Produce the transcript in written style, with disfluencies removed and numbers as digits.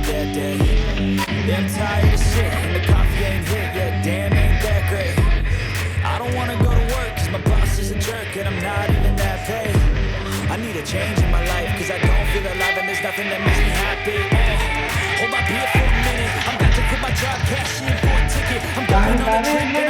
that day. Yeah, I'm tired of shit, and the coffee ain't hit yet. Damn, ain't that great. I don't wanna go to work, cause my boss is a jerk, and I'm not even that paid. I need a change in my life, cause I don't feel alive, and there's nothing that makes me happy. Hold my beer for a minute, I'm about to quit my job, cash in for a ticket. I'm going on a trip.